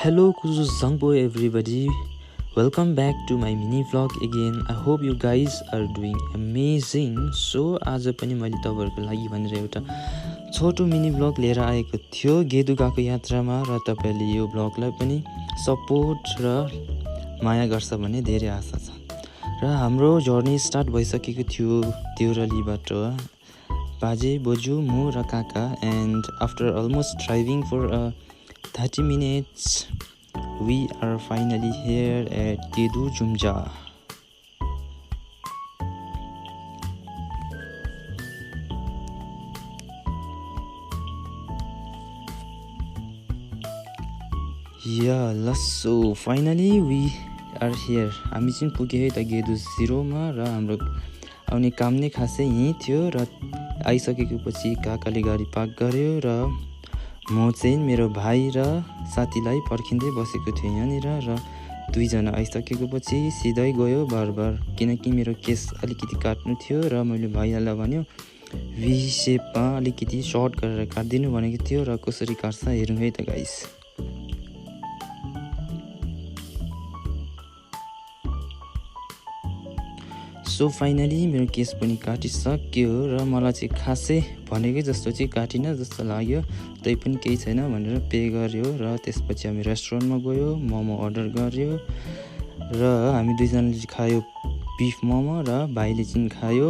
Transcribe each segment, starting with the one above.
Hello Kuzuzangbo everybody, welcome back to my mini vlog again. I hope you guys are doing amazing. So आज पनि मैले तपाईहरुको लागि भनेर एउटा छोटो मिनी भ्लग लिएर आएको थियो गेदुगाको यात्रामा र तपाईले यो भ्लगलाई पनि सपोर्ट र माया गर्छ भन्ने धेरै आशा छ। र हाम्रो जर्नी स्टार्ट भइसकेको थियो देउरालीबाट बाजे बोजू म र काका and after almost driving for 30 minutes we are finally here at Gedu Jumja. So finally we are here. हामी चाहिँ पुगे त गेदु 0 मा र हाम्रो आउने काम नै खासै यही थियो र आइसकेको पछि काकाले गाडी पार्क गर्यो र म चाहिँ मेरो भाइ र साथीलाई पर्खिँदै बसेको थिएँ यहाँनिर र दुई जना आइसकेको पछि सिधै गयो बारबार किनकि मेरो केस अलिकति काट्नु थियो र मैले भाइलाई भन्यो वी शेपमा अलिकति सर्ट गरेर काट्दिनु भनेको थियो र कसरी काट्छ हेरौँ है त गाइस। सो फाइनली मेरो केस पनि काटिसक्यो र मलाई चाहिँ खासै भनेकै जस्तो चाहिँ काटिन जस्तो लाग्यो तै पनि केही छैन भनेर पे गर्यो र त्यसपछि हामी रेस्टुरेन्टमा गयो मोमो अर्डर गर्यो र हामी दुई जनाले खायो बिफ मोमो र भाइले चाहिँ खायो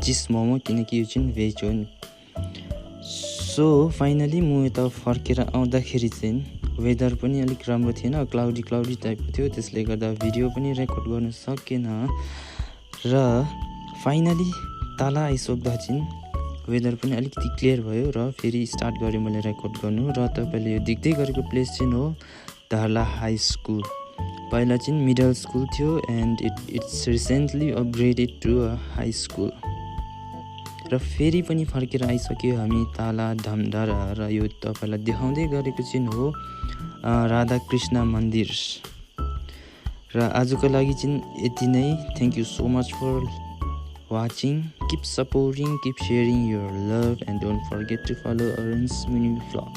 चिज मोमो किनकि यो चाहिँ भेज हो नि। सो फाइनली म यता फर्केर आउँदाखेरि चाहिँ वेदर पनि अलिक राम्रो थिएन, क्लाउडी टाइपको थियो, त्यसले गर्दा भिडियो पनि रेकर्ड गर्न सकेन र फाइनली ताला आइसक्दा चाहिँ वेदर पनि अलिकति क्लियर भयो र फेरि स्टार्ट गरेँ मैले रेकर्ड गर्नु र तपाईले यो देख्दै गरेको प्लेस चाहिँ हो दार्ला हाई स्कुल। पहिला चाहिँ मिडल स्कुल थियो and it's recently upgraded to a high school र फेरि पनि फर्केर आइसक्यो हामी ताला धामधारा र यो तपाईलाई देखाउँदै गरेको चाहिँ हो राधा कृष्ण मन्दिर र आजको लागि चाहिँ यति नै। Thank you so much for watching, keep supporting, keep sharing your love and don't forget to follow Arun's mini vlog.